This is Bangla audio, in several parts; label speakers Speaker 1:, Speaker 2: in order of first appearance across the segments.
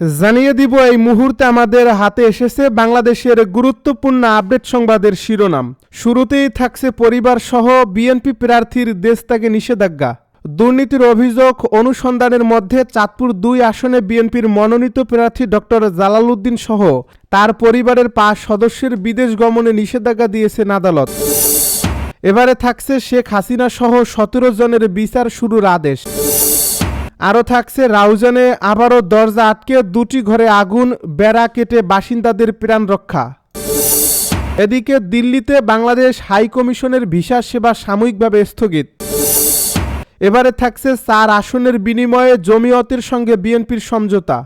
Speaker 1: জানিয়ে দিব এই মুহূর্তে আমাদের হাতে এসেছে বাংলাদেশের গুরুত্বপূর্ণ আপডেট সংবাদের শিরোনাম। শুরুতেই থাকছে পরিবার সহ বিএনপি প্রার্থীর দেশত্যাগে নিষেধাজ্ঞা। দুর্নীতির অভিযোগ অনুসন্ধানের মধ্যে চাঁদপুর ২ আসনে বিএনপির মনোনীত প্রার্থী ডক্টর জালাল উদ্দিন সহ তার পরিবারের ৫ সদস্যের বিদেশ গমনে নিষেধাজ্ঞা দিয়েছেন আদালত। এবারে থাকছে শেখ হাসিনা সহ ১৭ জনের বিচার শুরুর আদেশ। আরও থাকছে রাউজানে আবারও দরজা আটকে ২টি ঘরে আগুন, বেড়া কেটে বাসিন্দাদের প্রাণ রক্ষা। এদিকে দিল্লিতে বাংলাদেশ হাই কমিশনের ভিসা সেবা সাময়িকভাবে স্থগিত। এবারে থাকছে ৪ আসনের বিনিময়ে জমিয়তের সঙ্গে বিএনপির সমঝোতা।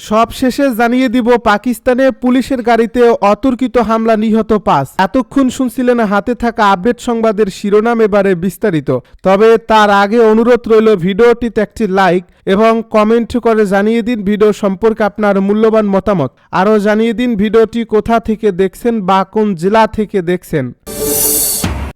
Speaker 1: সব শেষে জানিয়ে দিব পাকিস্তানে পুলিশের গাড়িতে অতর্কিত হামলা, নিহত ৫। এতক্ষণ শুনছিলেন হাতে থাকা আপডেট সংবাদের শিরোনাম, এবারে বিস্তারিত। তবে তার আগে অনুরোধ রইল ভিডিওটিতে একটি লাইক এবং কমেন্ট করে জানিয়ে দিন ভিডিও সম্পর্কে আপনার মূল্যবান মতামত। আরও জানিয়ে দিন ভিডিওটি কোথা থেকে দেখছেন বা কোন জেলা থেকে দেখছেন।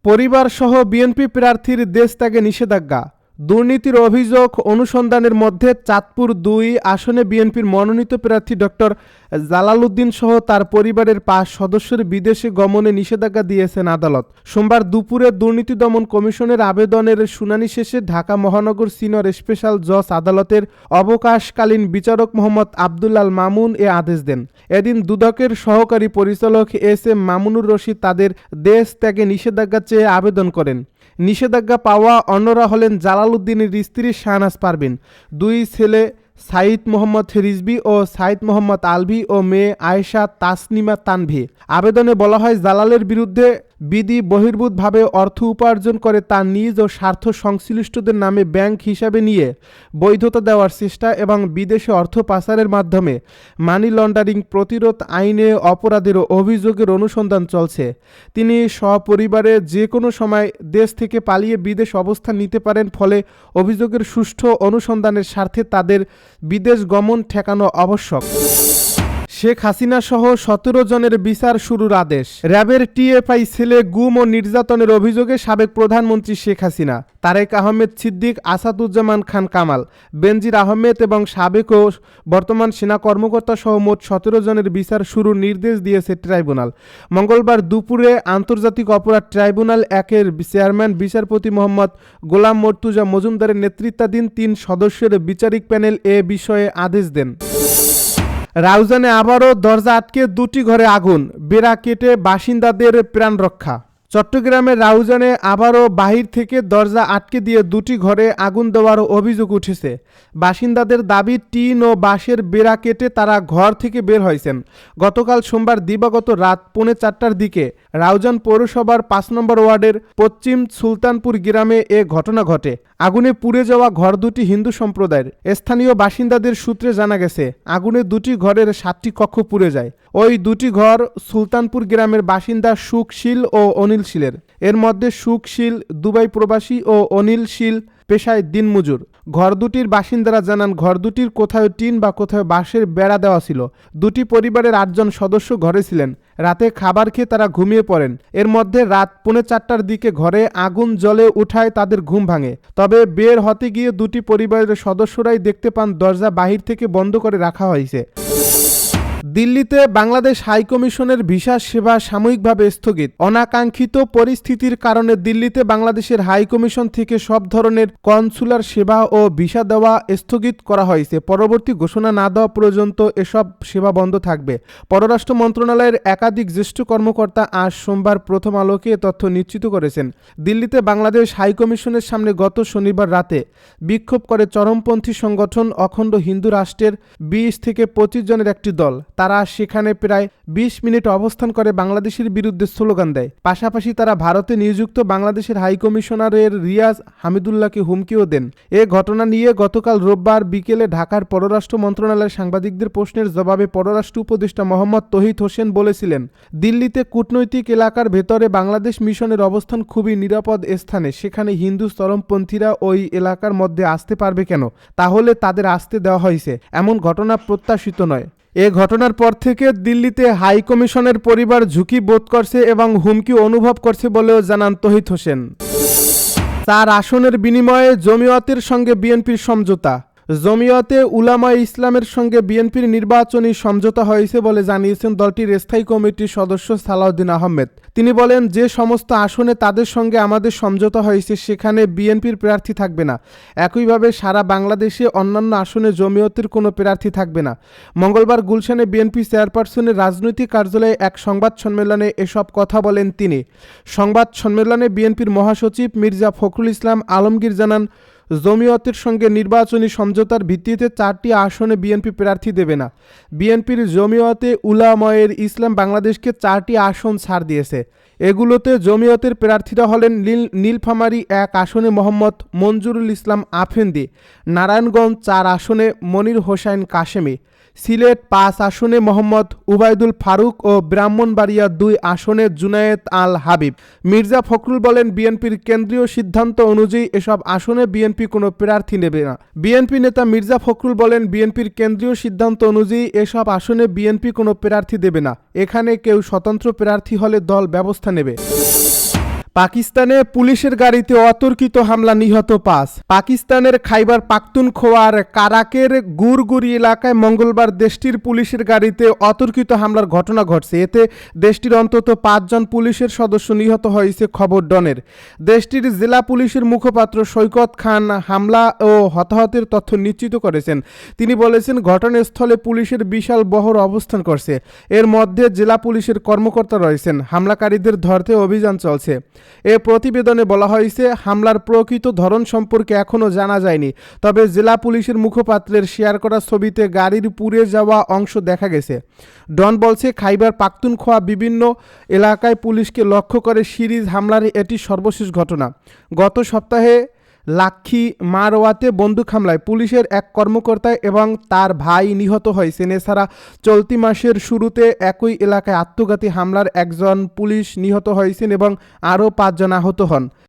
Speaker 1: পরিবার সহ বিএনপি প্রার্থীর দেশত্যাগে নিষেধাজ্ঞা। দুর্নীতির অভিযোগ অনুসন্ধানের মধ্যে চাঁদপুর ২ আসনে বিএনপির মনোনীত প্রার্থী ডক্টর জালাল উদ্দিন সহ তার পরিবারের ৫ সদস্যের বিদেশে গমনে নিষেধাজ্ঞা দিয়েছেন আদালত। সোমবার দুপুরে দুর্নীতি দমন কমিশনের আবেদনের শুনানি শেষে ঢাকা মহানগর সিনিয়র স্পেশাল জজ আদালতের অবকাশকালীন বিচারক মোহাম্মদ আব্দুল আল মামুন এ আদেশ দেন। এদিন দুদকের সহকারী পরিচালক এস এম মামুনুর রশিদ তাদের দেশ ত্যাগে নিষেধাজ্ঞা চেয়ে আবেদন করেন। নিষেধাজ্ঞা পাওয়া অন্যরা হলেন জালাল উদ্দিনের স্ত্রী শাহনাজ পারভিন, ২ ছেলে সাইদ মোহাম্মদ রিজভী ও সাইদ মোহাম্মদ আলভি ও মেয়ে আয়েশা তাসনিমা তানভি। আবেদনে বলা হয়, জালালের বিরুদ্ধে বিধি বহির্ভূতভাবে অর্থ উপার্জন করে তার নিজ ও স্বার্থ সংশ্লিষ্টদের নামে ব্যাংক হিসাবে নিয়ে বৈধতা দেওয়ার চেষ্টা এবং বিদেশে অর্থ পাচারের মাধ্যমে মানি লন্ডারিং প্রতিরোধ আইনে অপরাধের অভিযোগের অনুসন্ধান চলছে। তিনি সপরিবারে যে কোনো সময় দেশ থেকে পালিয়ে বিদেশ অবস্থান নিতে পারেন, ফলে অভিযোগের সুষ্ঠু অনুসন্ধানের স্বার্থে তাদের বিদেশ গমন ঠেকানো আবশ্যক। শেখ হাসিনা সহ ১৭ জনের বিচার শুরুর আদেশ। র্যাবের টিএফআই সেলে গুম ও নির্যাতনের অভিযোগে সাবেক প্রধানমন্ত্রী শেখ হাসিনা, তারেক আহমেদ সিদ্দিক, আসাদুজ্জামান খান কামাল, বেনজির আহমেদ এবং সাবেক ও বর্তমান সেনা কর্মকর্তা সহ মোট ১৭ জনের বিচার শুরুর নির্দেশ দিয়েছে ট্রাইব্যুনাল। মঙ্গলবার দুপুরে আন্তর্জাতিক অপরাধ ট্রাইব্যুনাল ১-এর চেয়ারম্যান বিচারপতি মোহাম্মদ গোলাম মর্তুজা মজুমদারের নেতৃত্বাধীন ৩ সদস্যের বিচারিক প্যানেল এ বিষয়ে আদেশ দেন। রাউজানে আবারও দরজা আটকে ২টি ঘরে আগুন, বেড়া কেটে বাসিন্দাদের প্রাণ রক্ষা। চট্টগ্রামের রাউজানে আবারও বাহির থেকে দরজা আটকে দিয়ে ২টি ঘরে আগুন দেওয়ার অভিযোগ উঠেছে। বাসিন্দাদের দাবি, টিন ও বাঁশের বেড়া কেটে তারা ঘর থেকে বের হয়েছেন। গতকাল সোমবার দিবাগত রাত ৪:৩০টার দিকে রাউজান পৌরসভার ৫ নম্বর ওয়ার্ডের পশ্চিম সুলতানপুর গ্রামে এ ঘটনা ঘটে। আগুনে পুড়ে যাওয়া ঘর দুটি হিন্দু সম্প্রদায়ের। স্থানীয় বাসিন্দাদের সূত্রে জানা গেছে, আগুনে ২টি ঘরের ৭টি কক্ষ পুড়ে যায়। ওই ২টি ঘর সুলতানপুর গ্রামের বাসিন্দা সুখ শীল ও অনিল শীলের। এর মধ্যে সুখ শীল দুবাই প্রবাসী ও অনিল শীল পেশায় দিনমজুর। ঘর দুটির বাসিন্দারা জানান, ঘর দুটির কোথাও টিন বা কোথাও বাঁশের বেড়া দেওয়া ছিল। ২টি পরিবারের ৮ জন সদস্য ঘরে ছিলেন। রাতে খাবার খেয়ে তারা ঘুমিয়ে পড়েন। এর মধ্যে রাত ৪:৩০টার দিকে ঘরে আগুন জ্বলে উঠায় তাদের ঘুম ভাঙে। তবে বের হতে গিয়ে ২টি পরিবারের সদস্যরাই দেখতে পান দরজা বাহির থেকে বন্ধ করে রাখা হয়েছে। দিল্লিতে বাংলাদেশ হাইকমিশনের ভিসা সেবা সাময়িকভাবে স্থগিত। অনাকাঙ্ক্ষিত পরিস্থিতির কারণে দিল্লিতে বাংলাদেশের হাইকমিশন থেকে সব ধরনের কনসুলার সেবা ও ভিসা দেওয়া স্থগিত করা হয়েছে। পরবর্তী ঘোষণা না দেওয়া পর্যন্ত এসব সেবা বন্ধ থাকবে। পররাষ্ট্র মন্ত্রণালয়ের একাধিক জ্যেষ্ঠ কর্মকর্তা আজ সোমবার প্রথম আলোকে এ তথ্য নিশ্চিত করেছেন। দিল্লিতে বাংলাদেশ হাইকমিশনের সামনে গত শনিবার রাতে বিক্ষোভ করে চরমপন্থী সংগঠন অখণ্ড হিন্দু রাষ্ট্রের ২০ থেকে ২৫ জনের একটি দল। তারা সেখানে প্রায় ২০ মিনিট অবস্থান করে বাংলাদেশের বিরুদ্ধে স্লোগান দেয়। পাশাপাশি তারা ভারতে নিযুক্ত বাংলাদেশের হাইকমিশনারের রিয়াজ হামিদুল্লাহকে হুমকিও দেন। এ ঘটনা নিয়ে গতকাল রোববার বিকেলে ঢাকার পররাষ্ট্র মন্ত্রণালয়ের সাংবাদিকদের প্রশ্নের জবাবে পররাষ্ট্র উপদেষ্টা মোহাম্মদ তৌহিদ হোসেন বলেছিলেন, দিল্লিতে কূটনৈতিক এলাকার ভেতরে বাংলাদেশ মিশনের অবস্থান খুবই নিরাপদ স্থানে। সেখানে হিন্দু চরমপন্থীরা ওই এলাকার মধ্যে আসতে পারবে কেন? তাহলে তাদের আসতে দেওয়া হয়েছে। এমন ঘটনা প্রত্যাশিত নয়। এ ঘটনার পর থেকে দিল্লিতে হাই কমিশনের পরিবার ঝুঁকি বোধ করছে এবং হুমকি অনুভব করছে বলেও জানান তৌহিদ হোসেন। ৪ আসনের বিনিময়ে জমিয়তের সঙ্গে বিএনপির সমঝোতা। জমিয়তে উলামায়ে ইসলামের সঙ্গে বিএনপির নির্বাচনী সমঝোতা হয়েছে বলে জানিয়েছেন দলটির স্থায়ী কমিটির সদস্য সালাউদ্দিন আহমেদ। তিনি বলেন, যে সমস্ত আসনে তাদের সঙ্গে আমাদের সমঝোতা হয়েছে সেখানে বিএনপির প্রার্থী থাকবে না। একইভাবে সারা বাংলাদেশে অন্যান্য আসনে জমিয়তের কোনো প্রার্থী থাকবে না। মঙ্গলবার গুলশানে বিএনপি চেয়ারপারসনের রাজনৈতিক কার্যালয়ে এক সংবাদ সম্মেলনে এসব কথা বলেন তিনি। সংবাদ সম্মেলনে বিএনপির মহাসচিব মির্জা ফখরুল ইসলাম আলমগীর জানান, জমিয়তের সঙ্গে নির্বাচনী সমঝোতার ভিত্তিতে 4টি আসনে বিএনপি প্রার্থী দেবে না। বিএনপির জমিয়তে উলামায়ে ইসলাম বাংলাদেশকে 4টি আসন ছাড় দিয়েছে। এগুলোতে জমিয়তের প্রার্থীরা হলেন নীলফামারী 1 আসনে মোহাম্মদ মঞ্জুরুল ইসলাম আফেন্দি, নারায়ণগঞ্জ 4 আসনে মনির হোসাইন কাশেমি, সিলেট 5 আসনে মোহাম্মদ উবায়দুল ফারুক ও ব্রাহ্মণবাড়িয়া 2 আসনে জুনায়েদ আল হাবিব। মির্জা ফখরুল বলেন, বিএনপির কেন্দ্রীয় সিদ্ধান্ত অনুযায়ী এসব আসনে বিএনপি কোনো প্রার্থী নেবে না। বিএনপি নেতা মির্জা ফখরুল বলেন, বিএনপির কেন্দ্রীয় সিদ্ধান্ত অনুযায়ী এসব আসনে বিএনপি কোনো প্রার্থী দেবে না। এখানে কেউ স্বতন্ত্র প্রার্থী হলে দল ব্যবস্থা নেবে। পাকিস্তানে পুলিশের গাড়িতে অতর্কিত হামলা, নিহত 5। পাকিস্তানের খাইবার পাখতুনখোয়ার কারাকের গুরগুরি এলাকায় মঙ্গলবার দেশটির পুলিশের গাড়িতে অতর্কিত হামলার ঘটনা ঘটছে। এতে দেশটির অন্তত 5 জন পুলিশের সদস্য নিহত হয়েছে, খবর ডনের। দেশটির জেলা পুলিশের মুখপাত্র সৈকত খান হামলা ও হতাহতের তথ্য নিশ্চিত করেছেন। তিনি বলেছেন, ঘটনাস্থলে পুলিশের বিশাল বহর অবস্থান করছে। এর মধ্যে জেলা পুলিশের কর্মকর্তা রয়েছেন। হামলাকারীদের ধরতে অভিযান চলছে। এ প্রতিবেদনে বলা হয়েছে, হামলার প্রকৃত ধরন সম্পর্কে এখনও জানা যায়নি। তবে জেলা পুলিশের মুখপাত্রের শেয়ার করা ছবিতে গাড়ির পুড়ে যাওয়া অংশ দেখা গেছে। ডন বলছে, খাইবার পাখতুনখোয়া বিভিন্ন এলাকায় পুলিশকে লক্ষ্য করে সিরিজ হামলার এটি সর্বশেষ ঘটনা। গত সপ্তাহে লাক্ষী মারওয়াতে বন্দুক হামলায় পুলিশের এক কর্মকর্তা এবং তার ভাই নিহত হয়েছেন। এছাড়া চলতি মাসের শুরুতে একই এলাকায় আত্মঘাতী হামলার একজন পুলিশ নিহত হয়েছেন এবং আরও 5 জন আহত হন।